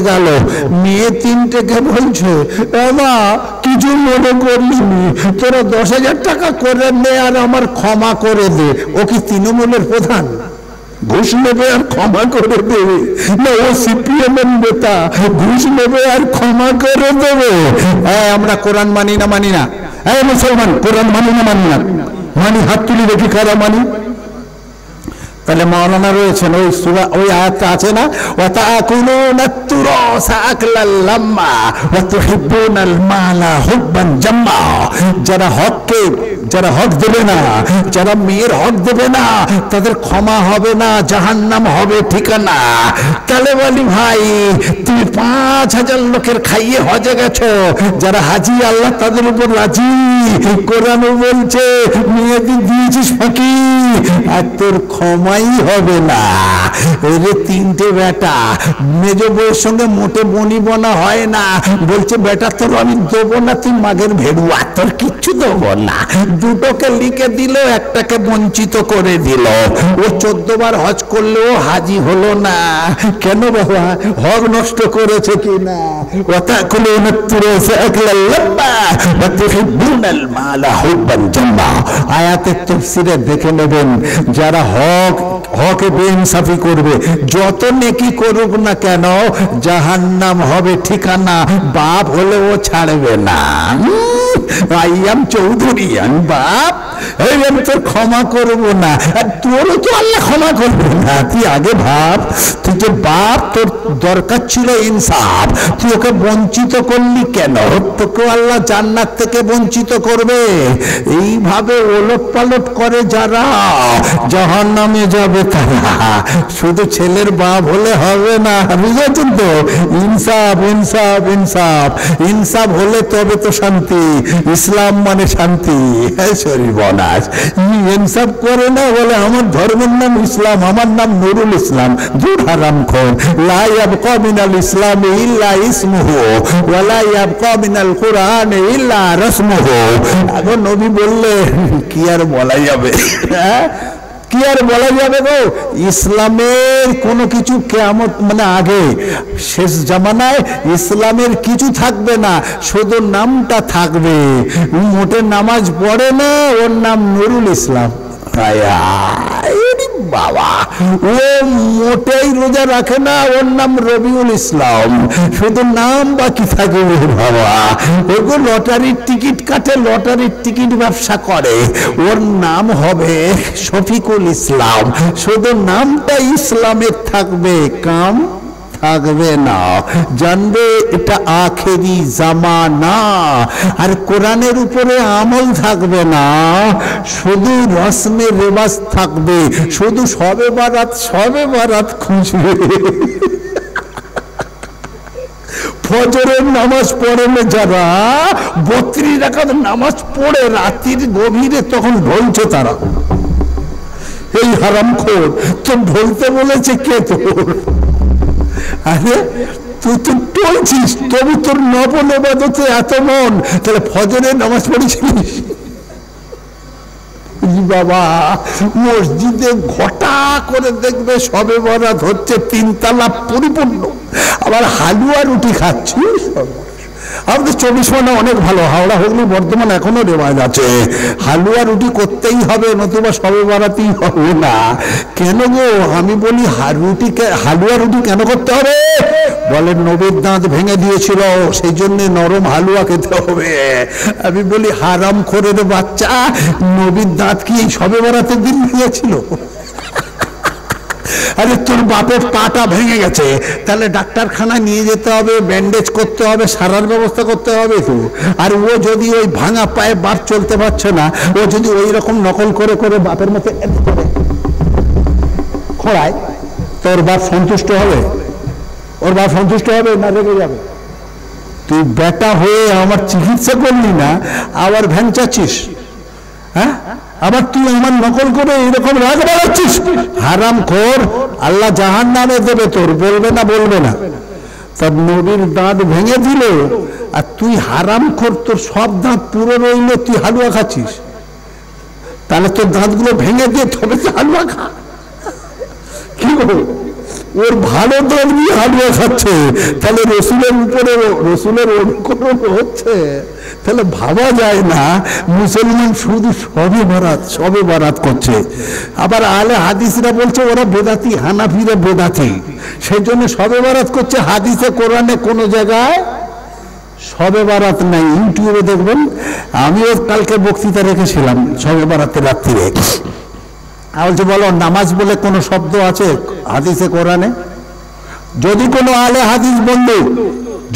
গেল। মেয়ে তিনটেকে বলছে, মা কিছু মনে করিনি, তোরা 10,000 টাকা করে নে আর আমার ক্ষমা করে দে। ও কি তৃণমূলের প্রধান? ঘুষ নেবে আর ক্ষমা করে দেবে? না, ও সিপিএম এর নেতা, ঘুষ নেবে আর ক্ষমা করে দেবে। আমরা কোরআন মানি না? মানি না? মুসলমান কোরআন মানি না? মানি না? মানি। হাত তুলি দেখি কারা মানি। তাহলে মাওলানা রয়েছেন, ওই আয়াতটা আছে না, ওয়াতাকুলুনা তুরাসা আকলাল লাম্মা ওয়া তুহিব্বুনাল মালা হুব্বান জাম্মা। যারা হক দেবে না, যারা মেয়ের হক দেবে না, তাদের ক্ষমা হবে না, জাহান্নাম হবে ঠিকানা। তাহলে বলি ভাই, তুমি 5,000 লোকের খাইয়ে হজে গেছো, যারা হাজি আল্লাহ তাদের উপর রাজি। কোরআনও বলছে মেয়েদের দিয়েছিস ফাঁকি, আর তোর ক্ষমাই হবে না। ওই যে 3টে বেটা, মেজ বউয়ের সঙ্গে মোটে বনিবনা হয় না, বলছে বেটা তোর আমি দেবো না, তুই মাগের ভেড়ুয়া, তোর কিচ্ছু দেবো না। 2টোকে লিখে দিল, একটাকে বঞ্চিত করে দিল। ও 14 বার হজ করলেও হাজি হলো না। কেন বাবা? হক নষ্ট করেছে কিনা? ওয়াতাকুলুনা তুরাসা আকলাল লাম্মা ওয়া তুহিব্বুনাল মালা হুব্বান জাম্মা। আয়াতের তাফসীরে দেখে নেবেন, যারা হকে বেইনসাফি করবে, যত নেকি করুক না কেন, জাহান্নাম হবে ঠিকানা। বাপ হলেও ছাড়বে না। আইয়াম চৌধুরী, আমি বাপ, আমি তোর ক্ষমা করবো না। আর তোরও তো আল্লাহ ক্ষমা করবে না। তুই আগে ভাব, তুই যে বাপ, তোর দরকার ছিল ইনসাফ, তুই ওকে বঞ্চিত করলি কেন? তোকে আল্লাহ জান্নাত থেকে বঞ্চিত করবে। এইভাবে ওলট পালট করে যারা, জাহান্নামে যাবে তারা। শুধু ছেলের বাপ হলে হবে না, বুঝেছেন তো? ইনসাফ ইনসাফ ইনসাফ ইনসাফ হলে তবে তো শান্তি। ইসলাম মানে শান্তি। বনাস ইনসাফ করে না বলে আমার ধর্মের নাম ইসলাম, আমার নাম নুরুল ইসলাম। দূর হারামখোর। লা ইয়াবকা মিনাল ইসলাম ইল্লা ইসমুহু ওয়া লা ইয়াবকা মিনাল কুরআন ইল্লা রাসমুহু। এখন নবী বললেন, কি আর বলা যাবে? কি আর বলা যাবে গো? ইসলামের কোনো কিছু কিয়ামত মানে আগে শেষ জামানায় ইসলামের কিছু থাকবে না, শুধু নামটা থাকবে। মোটে নামাজ পড়ে না, ওর নাম নুরুল ইসলাম। বাবা, ও মোটেই রোজা রাখে না, ওর নাম রবিউল ইসলাম। শুধু নাম বাকি থাকবে বাবা। ওগো লটারির টিকিট কাটে, লটারির টিকিট ব্যবসা করে, ওর নাম হবে শফিকুল ইসলাম। শুধু নামটা ইসলামের থাকবে, কাম থাকবে না। জানবে এটা আখেরি জামানা। আর কোরআনের উপরে আমল থাকবে না, শুধু রসমে রেওয়াজ থাকবে, শুধু শবে বারাত খুঁজবে। ফজরের নামাজ পড়ে না যারা, 32 রাকাত নামাজ পড়ে রাত্রির গভীরে, তখন ঢলছে তারা। এই হারামখোর, তো ঢলতে বলেছে কে তোর? আরে তুই তো টলছিস, তবু তোর নফল ইবাদতে এত মন, তাহলে ফজরের নামাজ পড়েছিলিস? বাবা, মসজিদে ঘটা করে দেখবে শবে বরাত হচ্ছে, 3 তালা পরিপূর্ণ, আবার হালুয়া রুটি খাচ্ছিস। আমাদের 24 পরগনা অনেক ভালো, হাওড়া হুগলি বর্ধমান এখনো রেওয়াজ আছে, হালুয়া রুটি করতেই হবে, নতুবা সবে বারাতেই হবে না। কেন গো? আমি বলি হালুয়া রুটি কেন করতে হবে? বলে নবীর দাঁত ভেঙে দিয়েছিল, সেই জন্য নরম হালুয়া খেতে হবে। আমি বলি হারামখোরের বাচ্চা, নবীর দাঁত কি সবে বারাতের দিন ভেঙেছিল? আরে তোর বাপের পাটা ভেঙে গেছে, তাহলে ডাক্তারখানায় নিয়ে যেতে হবে, ব্যান্ডেজ করতে হবে, সারার ব্যবস্থা করতে হবে তো। আর ও যদি ওই ভাঙা পায়ে বাপ চলতে পারছে না, ও যদি ওই রকম নকল করে করে বাপের মতো খোঁড়ায়, তোর বাপ সন্তুষ্ট হবে? ওর বাপ সন্তুষ্ট হবে না রেগে যাবে? তুই বেটা হয়ে আমার চিকিৎসা করলি না, আবার ভ্যাংচাচ্ছিস। হ্যাঁ, আবার তুই আমার নকল করে এরকম রাগ বাড়াচ্ছিস। হারামখোর, আল্লাহ জাহান্নামে দেবে তোর। বলবে না? বলবে না? তার নবীর দাঁত ভেঙে দিল, আর তুই হারামখোর, তোর সব দাঁত পুরো রইল, তুই হালুয়া খাচ্ছিস। তাহলে তোর দাঁতগুলো ভেঙে দিয়ে তবে তো হালুয়া খা। কি বল? ওর ভালো দল নিয়ে হালুয়া খাচ্ছে, তাহলে রসুলের উপরে রসুলের অনুকরণ হচ্ছে। তাহলে ভাবা যায় না মুসলমান শুধু সবে বরাত করছে। আবার আলে হাদিসরা বলছে ওরা বেদাতি, হানাফিরা বেদাতি, সেই জন্য সবে বরাত করছে। হাদিসে কোরআনে কোনো জায়গায় সবে বরাত নাই। ইউটিউবে দেখবেন, আমিও কালকে বক্তৃতা রেখেছিলাম সবে বরাতের রাত্রিরে। বলছে বলো নামাজ বলে কোনো শব্দ আছে হাদিসে কোরআনে? যদি কোনো আলে হাদিস বন্ধু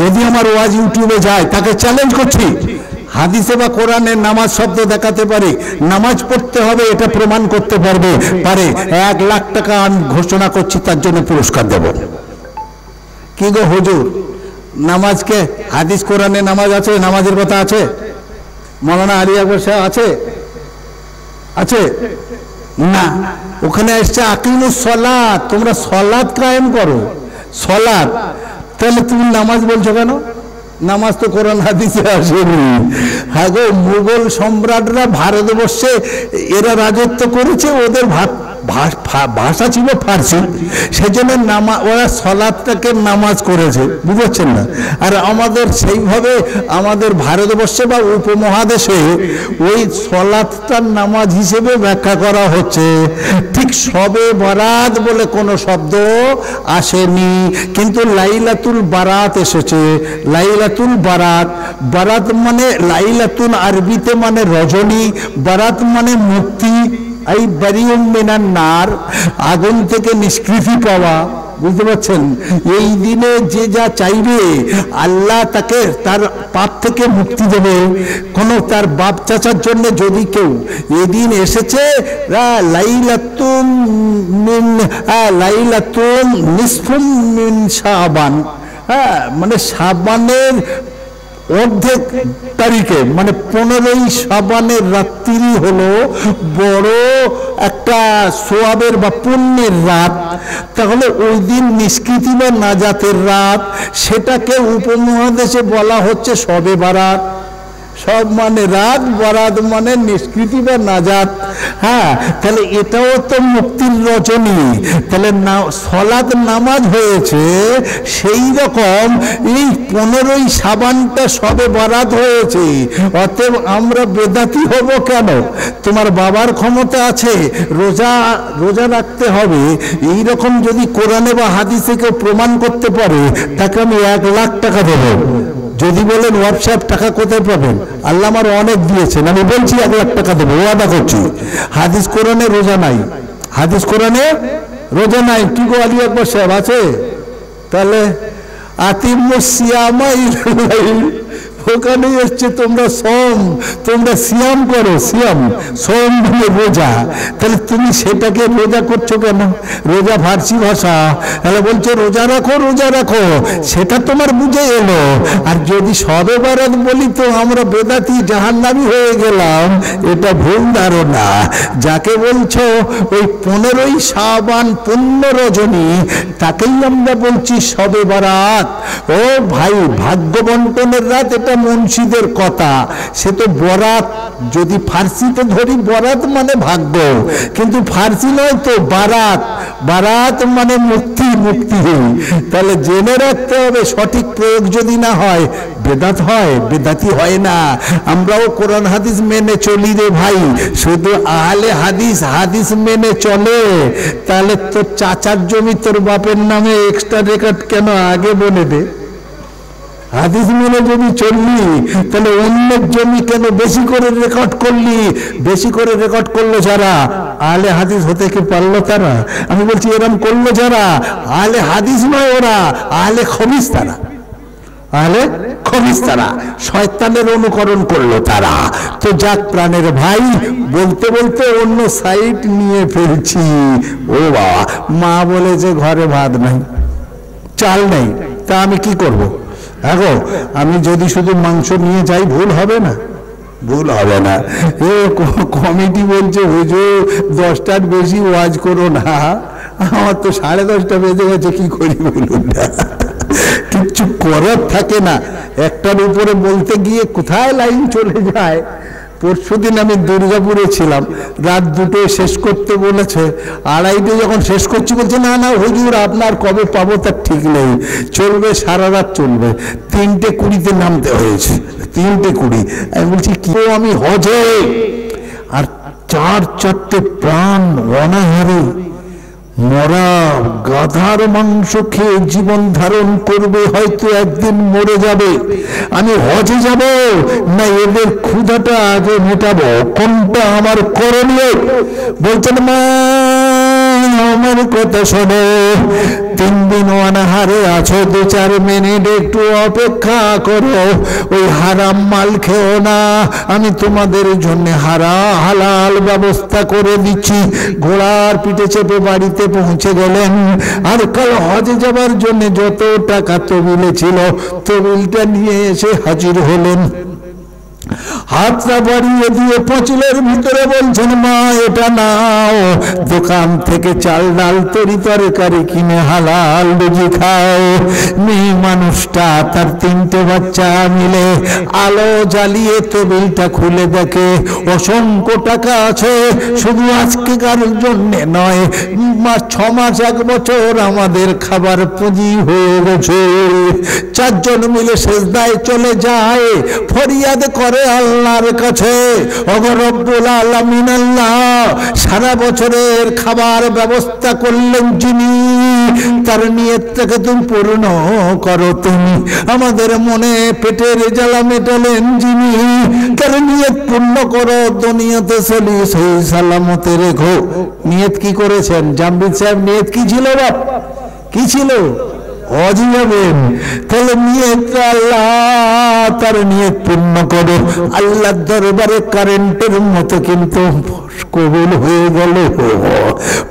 যদি আমার ওয়াজ ইউটিউবে যায়, তাকে চ্যালেঞ্জ করছি, হাদিসে বা কোরআনে নামাজ শব্দ দেখাতে পারে, নামাজ পড়তে হবে এটা প্রমাণ করতে পারে 1 লাখ টাকা আমি ঘোষণা করছি, তার জন্য পুরস্কার দেব। কি গো হুজুর, নামাজকে হাদিস কোরআনে নামাজ আছে, নামাজের কথা আছে? মৌলানা আলী আকবর সাহেব আছে? আছে না? ওখানে এসছে আকিমুস সালাত, তোমরা সালাত কায়েম করো, সালাত। তাহলে তুমি নামাজ বলছো কেন? নামাজ তো কোরআন হাদিসে আসেনি। হ্যাঁ গো, মুঘল সম্রাটরা ভারতবর্ষে এরা রাজত্ব করেছে, ওদের ভাষা ছিল ফার্সি, সেজন্য ওরা সলাতটাকে নামাজ করেছে, বুঝছেন না? আর আমাদের সেইভাবে আমাদের ভারতবর্ষে বা উপমহাদেশে ওই সলাতটার নামাজ হিসেবে ব্যাখ্যা করা হচ্ছে। ঠিক সবে বরাত বলে কোনো শব্দ আসেনি, কিন্তু লাইলাতুল বারাত এসেছে। লাইলাতুল বারাত, বারাত মানে লাইলাতুল আরবিতে মানে রজনী, বারাত মানে মুক্তি। এই বারিউম মিনান নার, আগুন থেকে নিষ্কৃতি পাওয়া, বুঝতে পারছেন? এই দিনে যে যা চাইবে আল্লাহ তাকে তার পাপ থেকে মুক্তি দেবে। কোনো তার বাপ চাচার জন্য যদি কেউ এদিন এসেছে লাইলাতুম নিসফুম মিন শাবান, হ্যাঁ মানে শাবানের অর্ধেক তারিখে, মানে 15ই শাবানের রাত্রি হলো বড় একটা সোয়াবের বা পুণ্যের রাত। তাহলে ওই দিন নিষ্কৃতি বা নাজাতের রাত, সেটাকে উপমহাদেশে বলা হচ্ছে সবে বারাত। সব মানে রাত, বরাত মানে নিষ্কৃতি বা নাজাত। হ্যাঁ, তাহলে এটাও তো মুক্তির রজনী। তাহলে সলাত নামাজ হয়েছে, সেই রকম এই 15ই শাবানটা সবে বরাত হয়েছে। অতএব আমরা বেদাতি হব কেন? তোমার বাবার ক্ষমতা আছে, রোজা রাখতে হবে, এই রকম যদি কোরআনে বা হাদিসে কেউ প্রমাণ করতে পারে, তাকে আমি 1 লাখ টাকা দেবো। যদি বলেন হোয়াটসঅ্যাপ টাকা কোথায় পাবেন, আল্লাহ আমার অনেক দিয়েছেন, আমি বলছি 1 লাখ টাকা দেবো, ওয়াদা করছি। হাদিস কোরআনে রোজা নাই, হাদিস কোরআনে রোজা নাই। কি গো আলী আকবর সাহেব আছে? তাহলে আতিমুস সিয়ামা ইলাল লাইল, ওখানে এসছে তোমরা তোমরা সিয়াম করো, সিয়াম সোম মানে রোজা। তাহলে তুমি সেটাকে রোজা করছো কেন? রোজা ফার্সি ভাষা, তাহলে বলছো রোজা রাখো, রোজা রাখো, সেটা তোমার বুঝে এলো। আর যদি সবে বরাত বলি তো আমরা বেদাতি জাহান্নামী হয়ে গেলাম, এটা ভুল ধারণা। যাকে বলছো ওই 15ই শাবান পূর্ণ রজনী, তাকেই আমরা বলছি সবে বরাত। ও ভাই, ভাগ্য বন্টনের রাত, এটা মুন্সিদের কথা। সে তো বরাত, যদি ফার্সিতে ধরি বরাত মানে ভাগ্য, কিন্তু ফার্সি নয় তো বারাত, বারাত মানে মুক্তি, মুক্তি। তাহলে জেনে রাখতে হবে, সঠিক প্রয়োগ যদি না হয় বেদাত হয়, বেদাতি হয় না। আমরাও কোরআন হাদিস মেনে চলি রে ভাই, শুধু আহলে হাদিস হাদিস মেনে চলে। তাহলে তোর চাচার জমি তোর বাপের নামে এক্সট্রা রেকর্ড কেন আগে বলে দে? হাদিস মেনে যদি চললি, তাহলে অন্যের জমি কেন বেশি করে রেকর্ড করলি? বেশি করে রেকর্ড করলো যারা, আহলে হাদিস হতে কি পারলো তারা? আমি বলছি এরকম করলো যারা, আহলে হাদিস নয় ওরা, আহলে খবিস তারা, আহলে খবিস তারা, শয়তানের অনুকরণ করলো তারা। তো যাক প্রাণের ভাই, বলতে বলতে অন্য সাইড নিয়ে ফেলছি। ও বাবা, মা বলে যে ঘরে ভাত নাই, চাল নেই, তা আমি কি করবো? দেখো, আমি যদি শুধু মাংস নিয়ে যাই ভুল হবে না? ভুল হবে না। এ কমিটি বলছে হুজুর 10টার বেশি ওয়াজ করো না, আমার তো 10:30 বেজে গেছে, কি করি বলুন না? কিচ্ছু করার থাকে না, একটার উপরে বলতে গিয়ে কোথায় লাইন চলে যায়। পরশুদিন আমি দুর্গাপুরে ছিলাম, রাত 2টোয় শেষ করতে বলেছে, 2:30 যখন শেষ করছি বলছে না না হুজুর আপনার কবে পাবো তার ঠিক নেই, চলবে সারা রাত চলবে। 3:20-তে নামতে হয়েছে, 3:20। আমি বলছি কি আমি হজে, আর 4-4টে প্রাণ অনাহারে মরা গাধার মাংস খেয়ে জীবন ধারণ করবে, হয়তো একদিন মরে যাবে। আমি হজে যাব না এদের ক্ষুধাটা আগে মেটাবো, কোনটা আমার করণীয়? বলছেন মা আমার কথা শোনো, 3 দিন অনাহারে আছো, 2-4 মিনিট একটু অপেক্ষা করো, ওই হারাম মাল খেও না, আমি তোমাদের জন্য হালাল ব্যবস্থা করে দিচ্ছি। ঘোড়ার পিঠে চেপে বাড়িতে পৌঁছে গেলেন, আর কাল হজে যাবার জন্য যত টাকা তবিলে ছিল তবিলটা নিয়ে এসে হাজির হলেন। হাতটা বাড়িয়ে দিয়ে পাঁচিলের ভিতরে বলছেন মা এটা নাও, দোকান থেকে চাল ডাল তরি তরকারি কিনে হালাল রুজি খাও। মেয়ে মানুষটা তার 3টে বাচ্চা মিলে আলো জ্বালিয়ে টেবিলটা খুলে দেখে অসংখ্য টাকা আছে, শুধু আজকেকার জন্যে নয়, 6 মাস 1 বছর আমাদের খাবার পুঁজি হয়ে গেছে। 4 জন মিলে সেজদায় চলে যায়, ফরিয়াদ করে আল্লাহর কাছে, ওগো রব্বুল আলামিন আল্লাহ, সারা বছরের খাবার ব্যবস্থা করলেন যিনি, তার নিয়তটাকে তুমি পূর্ণ করো, তুমি আমাদের মনে পেটের জ্বালা মেটালেন যিনি, তার নিয়ত পূর্ণ করো, দুনিয়াতে চলি সেই সালামতে রেখো। নিয়ত কি করেছেন জামবিদ সাহেব? নিয়ত কি ছিল বাপ? কি ছিল? হজে যাবেন, তাহলে নিয়ত আল্লাহ, তার নিয়ত পূর্ণ করো। আল্লাহর দরবারে কারেন্টের মতো কিন্তু কবুল হয়ে গেল।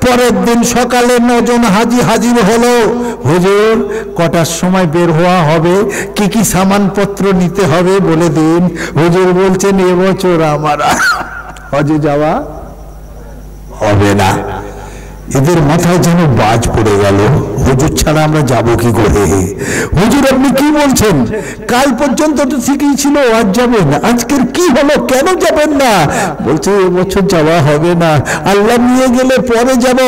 পরের দিন সকালে 9 জন হাজি হাজির হলো। হুজুর কটার সময় বের হওয়া হবে, কি কি সামানপত্র নিতে হবে বলে দিন। হুজুর বলছেন এবছর আমার হজে যাওয়া হবে না। এদের মাথায় যেন বাজ পড়ে গেল, হুজুর ছাড়া আমরা যাব কি করে? হুজুর আপনি কি বলছেন? কাল পর্যন্ত তো ঠিকই ছিল, আজ যাবেন, আজকের কি হলো, কেন যাবেন না? বলছে এবছর যাওয়া হবে না, আল্লাহ নিয়ে গেলে পরে যাব,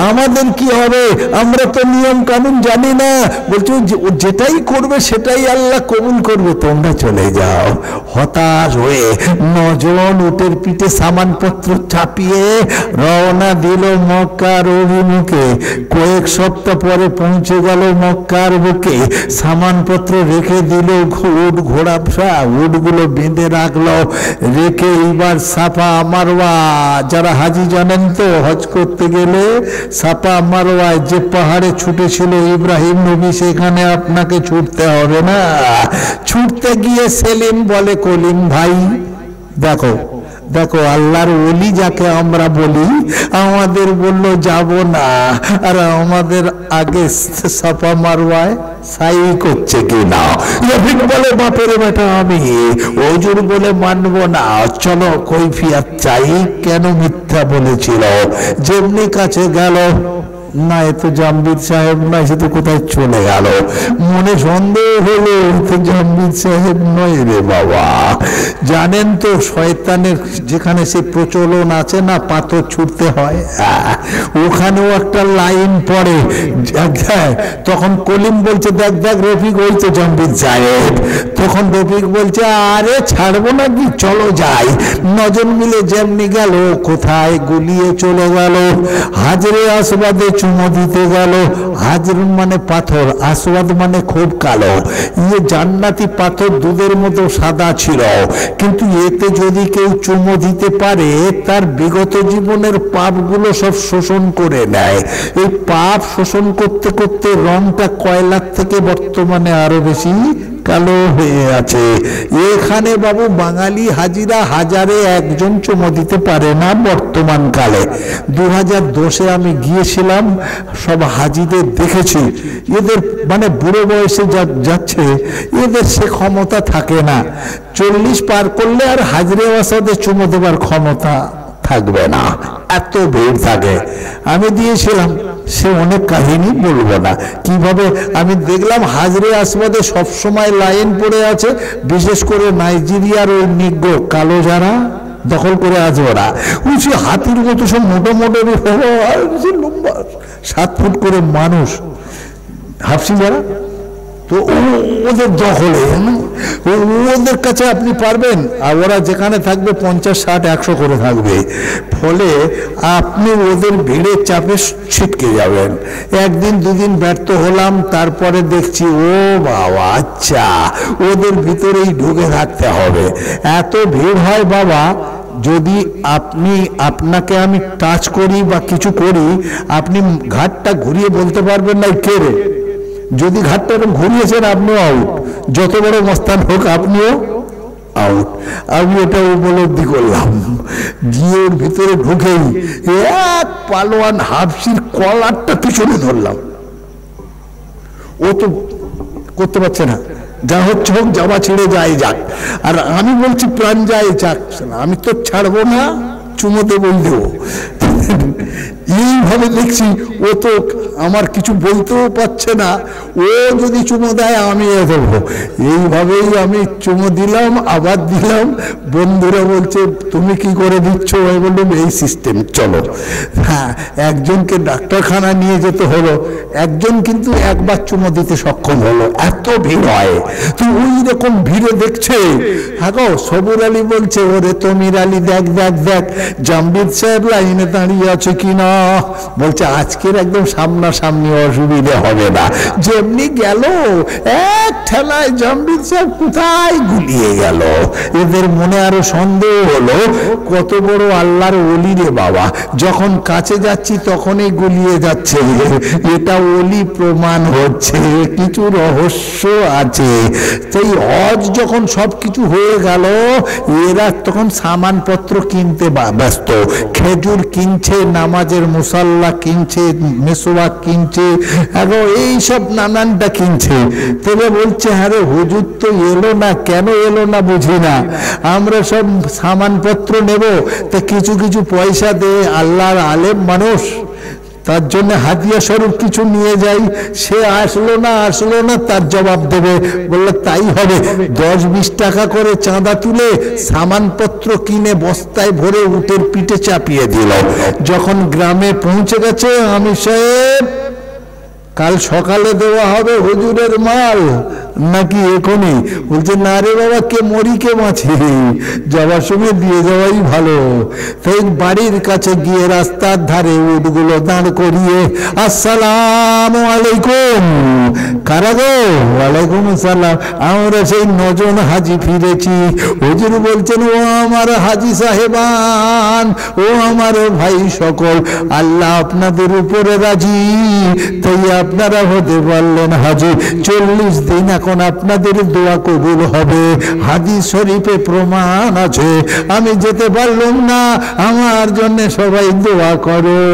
আমাদের কি হবে, আমরা তো নিয়ম কানুন জানি না। বলছে যেটাই করবে সেটাই আল্লাহ কবুল করবে, তোমরা চলে যাও। হতাশ হয়ে 9 জন উটের পিঠে সামানপত্র চাপিয়ে রওনা দিল মক্কার অভিমুখে। কয়েক সপ্তাহ পরে পৌঁছে গেল মক্কার বুকে, সামানপত্র রেখে দিল, উট ঘোড়া উটগুলো বেঁধে রাখলো, রেখে এইবার সাফা মারওয়া, যারা হাজি জানেন তো হজ করতে গেলে সাফা মারওয়ায় যে পাহাড়ে ছুটেছিল ইব্রাহিম নবী, সেখানে আপনাকে ছুটতে হবে না। ছুটতে গিয়ে সেলিম বলে কলিম ভাই দেখো দেখো আল্লাহর ওলি যাকে আমরা বলি, আমাদের বলল যাব না, আর আমাদের আগে সাফা মারওয়ায় সাই করছে কিনা। রফিক বলে বাপের বেটা আমি, হুজুর বলে মানব না, চলো কৈফিয়ত চাই, কেন মিথ্যা বলেছিল। যেমনি কাছে গেল, না এ তো জামবিদ সাহেব না, সে তো কোথায় চলে গেল। মনে সন্দেহ হলো তো জামবিদ সাহেব নয় রে বাবা। জানেন তো শয়তানের যেখানে সে প্রচলন আছে না, পাথর ছুটতে হয়, ওখানেও একটা লাইন পড়ে। তখন কলিম বলছে দেখ দেখ রফিক, ওই তো জামবিদ সাহেব। তখন রফিক বলছে আরে ছাড়বো না কি, চলো যাই। 9 জন মিলে যেমনি গেল, কোথায় গুলিয়ে চলে গেল হাজরে আসবাদে চুমো দিতে গেল। হাজর মানে পাথর, আসওয়াদ মানে খুব কালো। ইয়ে জান্নাতি পাথর দুধের মতো সাদা ছিল, কিন্তু এতে যদি কেউ চুমো দিতে পারে তার বিগত জীবনের পাপগুলো সব শোষণ করে নেয়। এই পাপ শোষণ করতে করতে রংটা কয়লার থেকে বর্তমানে আরো বেশি কালো হয়ে আছে। এখানে বাবু বাঙালি হাজিরা হাজারে 1 জন চুমো দিতে পারে না বর্তমান কালে। 2010-এ আমি গিয়েছিলাম, সব হাজিদের দেখেছি, এদের মানে বুড়ো বয়সে যাচ্ছে, এদের সে ক্ষমতা থাকে না। 40 পার করলে আর হাজরে আসাদে চুমো দেবার ক্ষমতা থাকবে না, এত ভিড় থাকে। আমি দিয়েছিলাম, সে অনেক কাহিনী বলবো না কিভাবে আমি দেখলাম। হাজরে আসবাদে সবসময় লাইন পড়ে আছে, বিশেষ করে নাইজেরিয়ার ওই নিগ্রো কালো যারা দখল করে আছে ওরা। সে হাতির মতো সব মোটো মোটো লম্বা 7 ফুট করে মানুষ হাফসি যারা, তো ওদের দখলে, ওদের কাছে আপনি পারবেন, আর ওরা যেখানে থাকবে 50, 60, 100 করে থাকবে। ফলে আপনি ওদের ভিড়ের চাপে ছিটকে যাবেন। একদিন দুদিন ব্যর্থ হলাম, তারপরে দেখছি ও বাবা, আচ্ছা ওদের ভিতরেই ঢুকে থাকতে হবে। এত ভিড় হয় বাবা, যদি আপনাকে আমি টাচ করি বা কিছু করি, আপনি ঘাটটা ঘুরিয়ে বলতে পারবেন না কে রে। যদি ঘাটটা ঘুরিয়েছেন আপনিও আউট, যত বড় মস্তান হোক আপনিও আউট। আমি এটা উপলব্ধি করলাম। গিয়ে ওর ভিতরে ঢুকেই এক পালোয়ান হাফসির কলারটা পিছনে ধরলাম। ও তো করতে পারছে না, যা হচ্ছে হোক, জামা ছিঁড়ে যায় যাক। আর আমি বলছি প্রাণ যায় যাক, আমি তো ছাড়বো না, চুমোতে বল দেবো। এইভাবে দেখছি ও তো আমার কিছু বলতেও পারছে না, ও যদি চুমো দেয় আমি দেবো। এইভাবেই আমি চুমো দিলাম, আবার দিলাম। বন্ধুরা বলছে তুমি কি করে দিচ্ছ? আমি বললাম এই সিস্টেম, চলো। হ্যাঁ, একজনকে ডাক্তারখানা নিয়ে যেতে হলো, একজন কিন্তু একবার চুমো দিতে সক্ষম হলো, এত ভিড় হয়। তো ওই রকম ভিড়ে দেখছে। হ্যাঁ গো, সবুর আলী বলছে ওরে তমির আলী দেখ দেখ দেখ, জামবিদ সাহেব লাইনে দাঁড়িয়ে আছে কিনা। বলছে আজকের একদম সামনাসামনি, অসুবিধা হবে না। যেমনি গেল এক ঠেলায় জামবিদ সাহেব কোথায় গুলিয়ে গেল। এদের মনে আরো সন্দেহ হলো, কত বড় আল্লাহর ওলি রে বাবা, যখন কাছে যাচ্ছি তখনই গুলিয়ে যাচ্ছে। এটা ওলি প্রমাণ হচ্ছে, কিছু রহস্য আছে। সেই হজ যখন সবকিছু হয়ে গেল, এরা তখন সামানপত্র কিনতে ব্যস্ত। খেজুর কিনছে, নামাজের মুসাল্লা কিনছে, মেসোয়াক কিনছে, এইসব নানানটা কিনছে। তবে বলছে আরে হুজুর তো এলো না, কেন এলো না বুঝি না। আমরা সব সামানপত্র নেব, তা কিছু কিছু পয়সা দে, আল্লাহর আলেম মানুষ, তার জন্য হাদিয়া স্বরূপ কিছু নিয়ে যাই। সে আসলো না তার জবাব দেবে। বললো তাই হবে, 10-20 টাকা করে চাঁদা তুলে সামানপত্র কিনে বস্তায় ভরে উটের পিঠে চাপিয়ে দিল। যখন গ্রামে পৌঁছে গেছে, আমি সাহেব কাল সকালে দেওয়া হবে হুজুরের মাল নাকি এখনই? বলছে না রে বাবা, কে মরি কে বাঁচি, যাওয়ার সময় দিয়ে যাওয়াই ভালো। তাই বাড়ির কাছে গিয়ে রাস্তার ধারে উটগুলো দাঁড় করিয়ে আসসালামু আলাইকুম। কারা গো? ওয়ালাইকুম আসসালাম। আমরা সেই 9 জন হাজি ফিরেছি। হুজুর বলছেন ও আমার হাজি সাহেবান, ও আমার ভাই সকল, আল্লাহ আপনাদের উপরে রাজি, তাই আপনারা হতে পারলেন হাজি। 40 দিন এখন আপনাদের দোয়া কবুল হবে। হাদিস শরীফে প্রমাণ আছে। আমি যেতে পারলাম না, আমার জন্য সবাই দোয়া করো।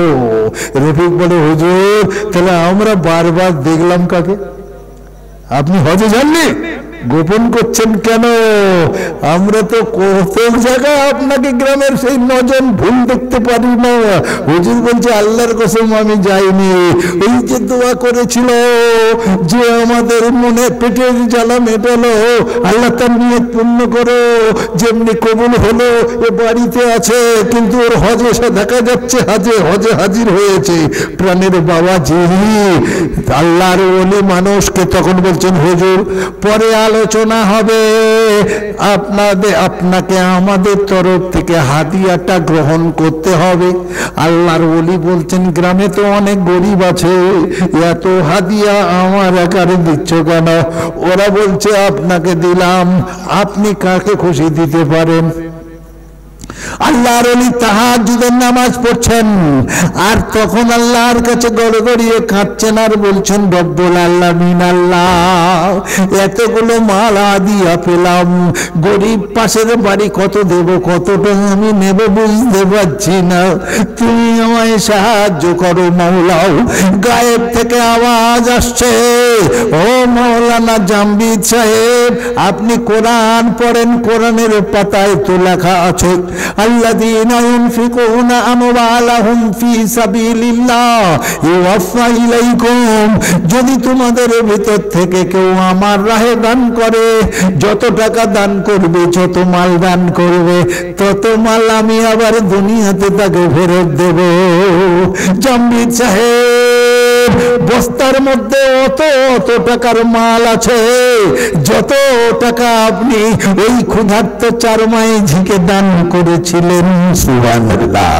রফিক বলে হুজুর, তাহলে আমরা বারবার দেখলাম কাকে? আপনি হজে যাননি, গোপন করছেন কেন? আমরা তো কত জায়গায় আপনাকে গ্রামের সেই 9 জন ভুল দেখতে পারি না। হুজুর বলছে আল্লাহর কসম আমি যাইনি। এই যে দোয়া করেছিল যে আমাদের মনে পেটের জ্বালা মেটালো, আল্লাহ তার নিয়ত পূর্ণ করো, যেমনি কবুল হলো। এ বাড়িতে আছে, কিন্তু ওর হজে এসে দেখা যাচ্ছে হজে হাজির হয়েছে। প্রাণের বাবাজি, আল্লাহর ওলি মানুষকে তখন বলছেন হুজুর পরে আলোচনা হবে, আপনাকে আমাদের তরফ থেকে হাদিয়াটা গ্রহণ করতে হবে। আল্লাহর ওলি বলছেন গ্রামে তো অনেক গরিব আছে, এত হাদিয়া আমার একারে দিচ্ছ কেন? ওরা বলছে আপনাকে দিলাম, আপনি কাকে খুশি দিতে পারেন? আল্লাহর ওলি তাহাজ্জুদের নামাজ পড়ছেন, আর তখন আল্লাহর কাছে গড়গড়িয়ে কাঁদছেন আর বলছেন রব্বুল আলামিন, আল্লাহ এতগুলো মাল হাদিয়া পেলাম, গরিব পাশের বাড়ি কত দেব, কতটা আমি নেব বুঝতে পারছি না, তুমি আমায় সাহায্য করো মাওলাও। গায়েব থেকে আওয়াজ আসছে, ও মাওলানা জামবিদ সাহেব, আপনি কোরআন পড়েন, কোরআনের পাতায় তো লেখা আছে আল্লাযীনা ইউনফিকুনা আমওয়ালাহুম ফি সাবিলিল্লাহ ইউওয়াফা ইলাইকুম। যদি তোমাদের ভিতর থেকে কেউ আমার রাহে দান করে, যত টাকা দান করবে, যত মাল দান করবে, তত মাল আমি আবার দুনিয়াতে তাকে ফেরত দেব। জামবিদ সাহেব, বস্তার মধ্যে অত অত টাকার মাল আছে, যত টাকা আপনি ওই ক্ষুধার্ত চারমাই ঝিকে দান করেছিলেন। সুবহানাল্লাহ।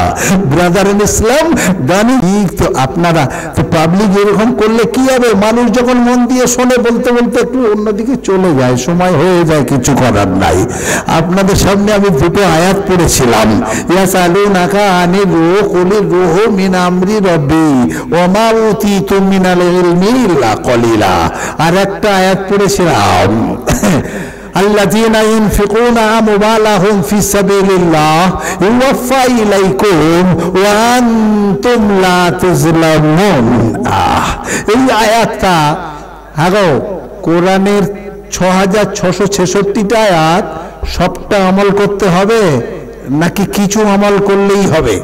ব্রাদার ইন ইসলাম, দানি তো আপনারা তো পাবলিক এরকম করলে কি হবে? মানুষ যখন মন দিয়ে শোনে, বলতে বলতে একটু অন্যদিকে চলে যায়, সময় হয়ে যায়, কিছু করার নাই। আপনাদের সামনে আমি দুটো আয়াত পড়েছিলাম, ইয়াসালুনাকা আনির রূহ কুলির রূহ মিন আমরি রব্বি ওয়া মা উতিতুম মিনাল ইলমি ইল্লা কলিলা। আর একটা আয়াত পড়েছিলাম আল্লাযীনা ইউনফিকুনা আমওয়ালাহুম ফি সাবিলিল্লাহ ইউওয়াফা ইলাইকুম ওয়া আনতুম লা তুযলামুন। এই আয়াতটা আগো কোরআনের 6666টা আয়াত সবটা আমল করতে হবে নাকি কিছু আমল করলেই হবে?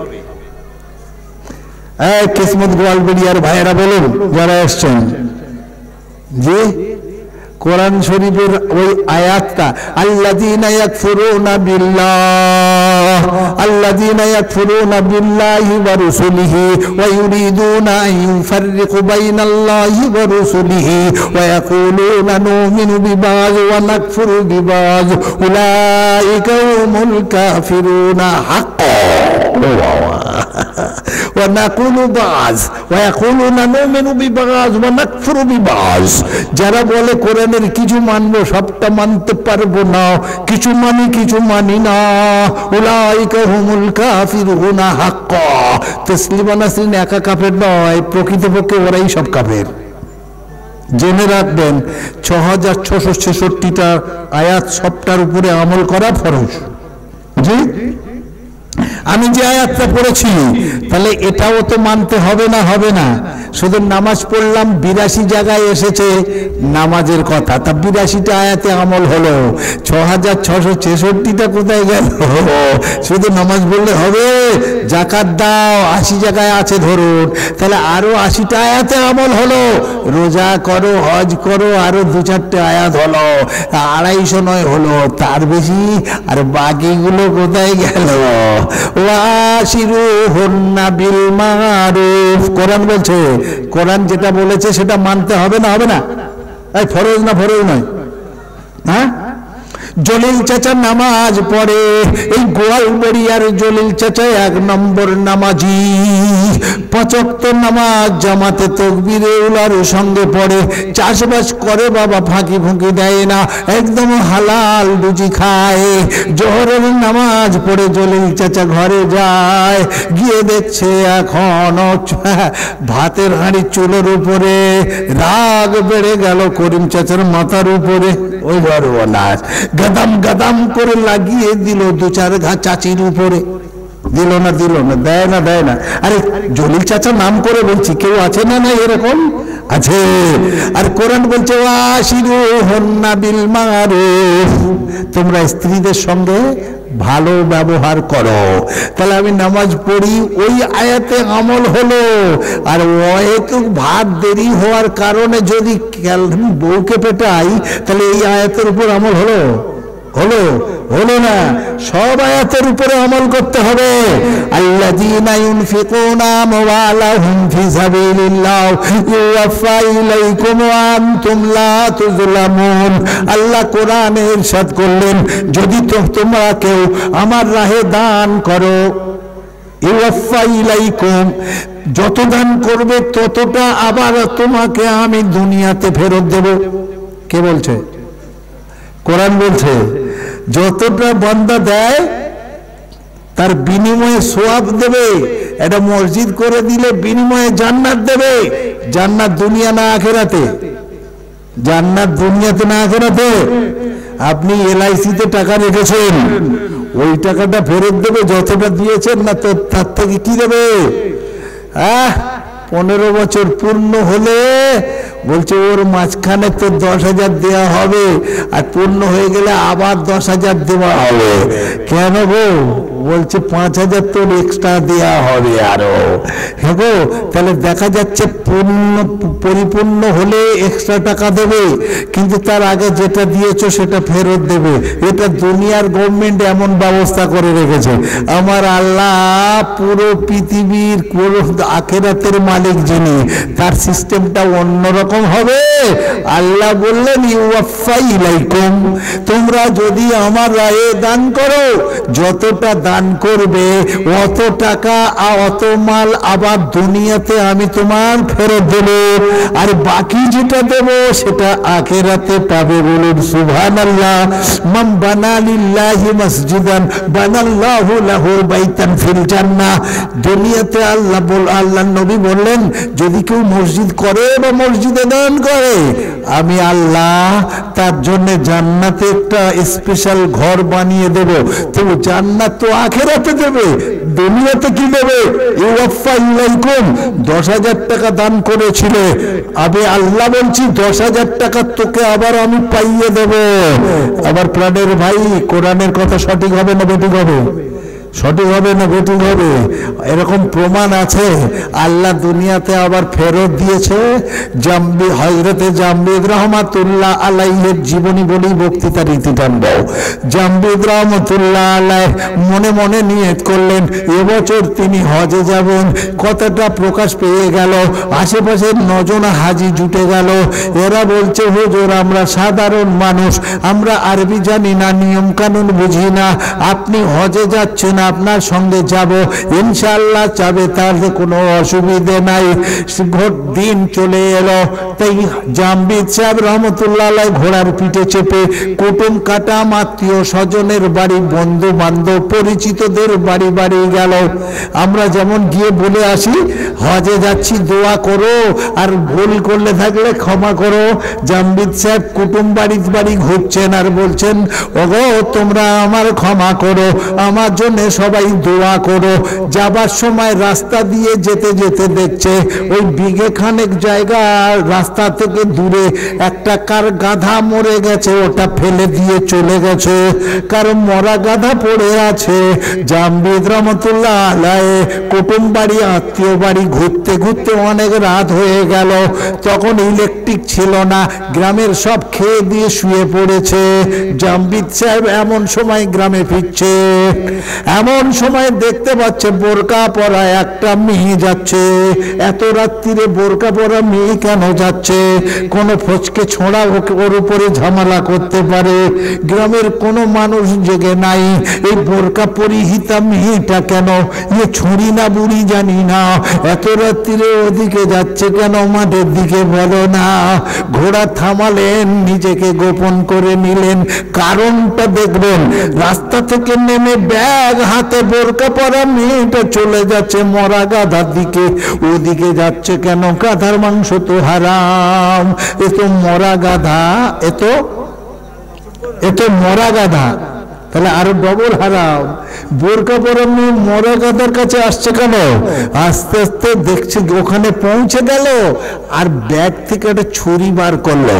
কিসমত গোয়ালবেড়িয়ার ভাইয়েরা বলুন, যারা এসছেন, জি কোরআন শরীফের ওই আয়াতটা আল্লাযীনা ইয়াকফুরুনা বিল্লাহ, আল্লাযীনা ইয়াকফুরুনা বিল্লাহি ওয়া রাসূলিহি ওয়া ইউরিদুনা আন ইউফাররিকু বাইনাল্লাহি ওয়া রাসূলিহি ওয়া ইয়াকুলুনা নুমিনু বিবা'য ওয়া নাকফুরু বিবা'য উলাইকা হুমুল কাফিরুনা হাক্কান ওয়া নাকুলু বা'য ওয়া ইয়াকুলুনা নুমিনু বিবা'য ওয়া নাকফুরু বিবা'য। যারা বলে কোরআনের কিছু মানবো, সবটা মানতে পারবো না, কিছু মানি কিছু মানি না, উলাইকা হুমুল কাফিরুনা হাক্কা। তাসলিমা নাসরিন একা কাফের নয়, প্রকৃতপক্ষে ওরাই সব কাফের। জেনে রাখবেন 6666টা আয়াত সবটার উপরে আমল করা ফরজ। জি, আমি যে আয়াতটা পড়েছি, তাহলে এটাও তো মানতে হবে না? হবে না? শুধু নামাজ পড়লাম, 82 জায়গায় এসেছে নামাজের কথা, তা 82টা আয়াতে আমল হলো, 6666টা কোথায় গেল? শুধু নামাজ পড়লে হবে? যাকাত দাও, 80 জায়গায় আছে ধরুন, তাহলে আরো 80টা আয়াতে আমল হলো। রোজা করো, হজ করো, আরো 2-4টে আয়াত হলো, 250 নয় হলো, তার বেশি। আর বাকিগুলো কোথায় গেল? ওয়াশিরুহুন্না বিল মারুফ। কোরআন বলছে, কোরআন যেটা বলেছে সেটা মানতে হবে না? হবে না? এই ফরজ না ফরজ নয়? হ্যাঁ, জলিল চাচা নামাজ পড়ে, এই গোয়ালবেড়িয়ার জলিল চাচা 1 নম্বর নামাজি, 5 ওয়াক্ত নামাজ জামাতে তাকবীরে উলার সঙ্গে পড়ে, চাষবাস করে বাবা, ফাঁকি ফুঁকি দেয় না, একদম হালাল রুজি খায়। জোহরের নামাজ পড়ে জলিল চাচা ঘরে যায়, গিয়ে দেখছে এখন ভাতের হাঁড়ি চুলোর উপরে, রাগ বেড়ে গেল করিম চাচার মাথার উপরে। ওই সর্বনাশ, গাদাম গাদাম করে লাগিয়ে দিল 2-4 ঘা চাচির উপরে। দিল না? দিল না? দেয় না? দেয় না? আরে জলিল চাচা নাম করে বলছি, কেউ আছে না? না এরকম আছে। আর কোরআন বলছে ওয়াশিরুহুন্না বিল মারুফ, তোমরা স্ত্রীদের সঙ্গে ভালো ব্যবহার করো। তাহলে আমি নামাজ পড়ি, ওই আয়াতে আমল হলো। আর হয়তো ভাত দেরি হওয়ার কারণে যদি বউকে পেটাই, তাহলে এই আয়াতের উপর আমল হলো? হলো? হলো না। সব আয়াতের উপরে আমল করতে হবে। আল্লাযীনা ইউনফিকুনা আমওয়ালাহুম ফি সাবিলিল্লাহ ইউওয়াফা ইলাইকুম ওয়া আনতুম লা তুযলামুন। আল্লাহ কোরআনে ইরশাদ করলেন, যদি তোমরা কেউ আমার রাহে দান করো, ইউওয়াফা ইলাইকুম, যত দান করবে ততটা আবার তোমাকে আমি দুনিয়াতে ফেরত দেব। কে বলছে? কোরআন বলছে, যতটা বান্দা দেয় তার বিনিময়ে সওয়াব দেবে। এটা মসজিদ করে দিলে বিনিময়ে জান্নাত দেবে। জান্নাত দুনিয়া না আখিরাতে? জান্নাত দুনিয়াতে না আখিরাতে? আপনি এলআইসিতে টাকা রেখেছেন, ওই টাকাটা ফেরত দেবে যতটা দিয়েছেন, না তো তার থেকে কি দেবে? 15 বছর পূর্ণ হলে বলছে ওর মাঝখানে তো 10,000 দেওয়া হবে, আর পূর্ণ হয়ে গেলে আবার 10,000 দেওয়া হবে। কেন গো? বলছে 5,000 তোর এক্সট্রা দেওয়া হবে আরো। হ্যাঁ গো, তাহলে দেখা যাচ্ছে পরিপূর্ণ হলে এক্সট্রা টাকা দেবে, কিন্তু তার আগে যেটা দিয়েছো সেটা ফেরত দেবে। এটা দুনিয়ার গভর্নমেন্ট এমন ব্যবস্থা করে রেখেছে। আমার আল্লাহ পুরো পৃথিবীর পুরো আখিরাতের মালিক যিনি, তার সিস্টেমটা অন্যরকম হবে। আল্লাহ বললেন ইউওয়াফা ইলাইকুম, তোমরা যদি আমার রায়ে দান করো, যতটা দান করবে অত টাকা অত মাল আবার দুনিয়াতে আমি তোমার ফেরত দেব, আর বাকি যেটা দেব সেটা আখিরাতে পাবে। বলুন সুবহানাল্লাহ। মান বানা লিল্লাহি মসজিদান বানাল্লাহু লাহু বাইতান ফিল জান্নাহ। দুনিয়াতে আল্লাহ নবী বললেন, যদি কেউ মসজিদ করে বা মসজিদে দান করে, আমি আল্লাহ তার জন্য জান্নাতে একটা স্পেশাল ঘর বানিয়ে দেব। তো জান্নাত তো আখিরাতে দেবে, দুনিয়াতে কি দেবে? ইউওয়াফা ইলাইকুম। 10,000 টাকা দান করেছিলে, আমি আল্লাহ বলছি 10,000 টাকা তোকে আবার আমি পাইয়ে দেব। আবার প্রাণের ভাই, কোরআনের কথা সঠিক হবে না বেঠিক হবে? সঠিক হবে না বেঠিক হবে? এরকম প্রমাণ আছে। আল্লাহ দুনিয়াতে আবার ফেরত দিয়েছে। হযরতে জামবিদ রহমাতুল্লাহ আলাইহির জীবনী বলি বক্তৃতা রীতি টানব। জামবিদ রহমাতুল্লাহ আলাইহ মনে মনে নিয়ত করলেন এবছর তিনি হজে যাবেন। কথাটা প্রকাশ পেয়ে গেল, আশেপাশের 9 জন হাজি জুটে গেল। এরা বলছে, হুজুর আমরা সাধারণ মানুষ, আমরা আরবি জানি না, নিয়ম কানুন বুঝি না, আপনি হজে যাচ্ছেন, আপনার সঙ্গে যাব, ইনশাআল্লাহ যাবে, তার কোনো অসুবিধে নাই। দিন চলে এলো। তাই জামবিদ সাহেব রহমতুল্লাহ আলাইহ ঘোড়ার পিঠে চেপে কুটুম কাটাম আত্মীয় স্বজনের বাড়ি, বন্ধু বান্ধব পরিচিতদের বাড়ি বাড়ি গেল। আমরা যেমন গিয়ে বলে আসি হজে যাচ্ছি দোয়া করো, আর ভুল করলে থাকলে ক্ষমা করো। জামবিদ সাহেব কুটুম বাড়ি বাড়ি ঘুরছেন আর বলছেন, ওগো তোমরা আমার ক্ষমা করো, আমার জন্য সবাই দোয়া করো। যাবার সময় রাস্তা দিয়ে যেতে যেতে দেখছে ওই বিঘে খানেক জায়গা রাস্তা থেকে দূরে একটা কার গাধা মরে গেছে, ওটা ফেলে দিয়ে চলে গেছে, কারণ মরা গাধা পড়ে আছে। জামবিদ রহমাতুল্লাহ আলাইহ কুটুম বাড়ি আত্মীয় বাড়ি ঘুরতে ঘুরতে অনেক রাত হয়ে গেল। তখন ইলেকট্রিক ছিল না, গ্রামের সব খেয়ে দিয়ে শুয়ে পড়েছে। জামবিদ সাহেব এমন সময় গ্রামে ফিরছে, এমন সময় দেখতে পাচ্ছে বোরকা পরা একটা মেয়ে যাচ্ছে। এত রাত্রিরে বোরকা পরা মেয়ে কেন যাচ্ছে? কোন ফচকে ছোঁড়া ওর উপরে ঝামেলা করতে পারে। গ্রামের কোনো মানুষ জেগে নাই, এই বোরকা পরিহিতা মেয়েটা কেন? ইয়ে ছুরি না বুড়ি জানি না, এত রাত্রিরে ওদিকে যাচ্ছে কেন? মাঠের দিকে বলো না। ঘোড়া থামালেন, নিজেকে গোপন করে নিলেন। কারণটা দেখবেন, রাস্তা থেকে নেমে ব্যাগ হাতে বোরকা পরা মেয়েটা চলে যাচ্ছে মরা গাধার দিকে। ওদিকে যাচ্ছে কেন? গাধার মাংস তো হারাম, এ তো মরা গাধা, এ তো মরা গাধা, তাহলে আরো ডবল হারাম। বোরকা পরা মেয়ে মরা গাধার কাছে আসছে কেন? আস্তে আস্তে দেখছে ওখানে পৌঁছে গেল, আর ব্যাগ থেকে একটা ছুরি বার করলো,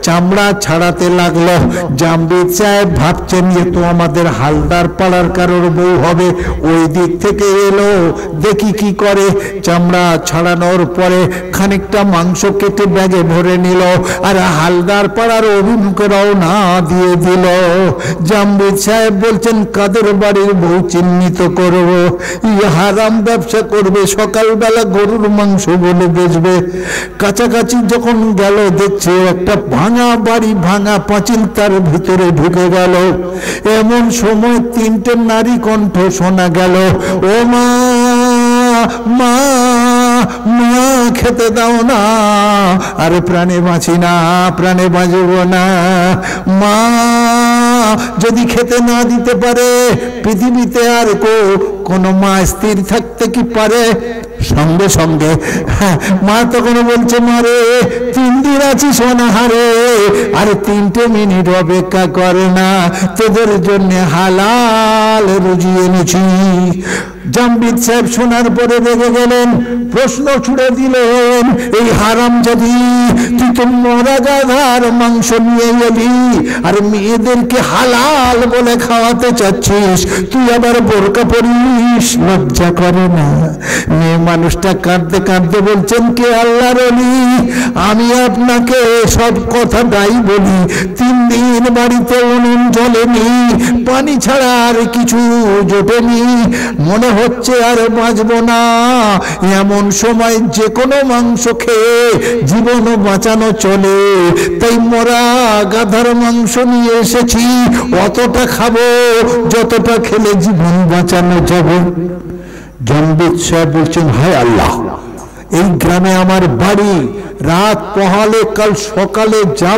চামড়া ছাড়াতে লাগলো। জামবিদ সাহেব ভাবছেন যে তো আমাদের হালদার পাড়ার কারোর বউ হবে, ওই দিক থেকে এলো, দেখি কি করে। চামড়া ছাড়ানোর পরে খানিকটা মাংস কেটে ব্যাগে ভরে নিল, আর হালদার পাড়ার অভিমুখে রওনা দিয়ে দিল। জামবিদ সাহেব বলছেন, কাদের বাড়ির বউ চিহ্নিত করব? হারাম ব্যবসা করবে, সকালবেলা গরুর মাংস বলে বেচবে। কাছাকাছি যখন গেল দেখছে একটা ভাঙা বাড়ি, ভাঙা পাঁচিল, তার ভিতরে ঢুকে গেল। এমন সময় 3টে নারী কণ্ঠ শোনা গেল, ও মা, মা, মা খেতে দাও না। আরে প্রাণে বাঁচি না, প্রাণে বাঁচব না। মা যদি খেতে না দিতে পারে পৃথিবীতে আর কোনো মা স্থির থাকতে কি পারে? সঙ্গে সঙ্গে মা তখন বলছে, মারে 3 দিন আছিস অনাহারে, আরে 3টে মিনিট অপেক্ষা করে না, তোদের জন্য হালাল রুজি এনেছি। জামবিদ সাহেব শোনার পরে রেগে গেলেন, প্রশ্ন ছুড়ে দিলেন, এই হারামজাদি, তুই তো মরা গাধার মাংস নিয়ে এলি আর মেয়েদেরকে হালাল বলে খাওয়াতে চাচ্ছিস, তুই আবার বোরকা পরিস, লজ্জা করে না? মেয়ে মানুষটা কাঁদতে কাঁদতে বলছেন, কে আল্লাহর ওলি, আমি আপনাকে সব কথাটাই বলি, 3 দিন বাড়িতে উনুন জ্বলেনি, পানি ছাড়া আর কিছু জোটেনি, মনে হচ্ছে আর বাঁচবো না। এমন সময় যে কোনো মাংস খেয়ে জীবন বাঁচানো চলে, তাই মরা গাধার মাংস নিয়ে এসেছি, অতটা খাবো যতটা খেলে জীবন বাঁচানো যাবে। জামবিদ সাহেব বলছেন, হায় আল্লাহ, এই গ্রামে আমার বাড়ি, রাত পোহালে কাল সকালে যাব।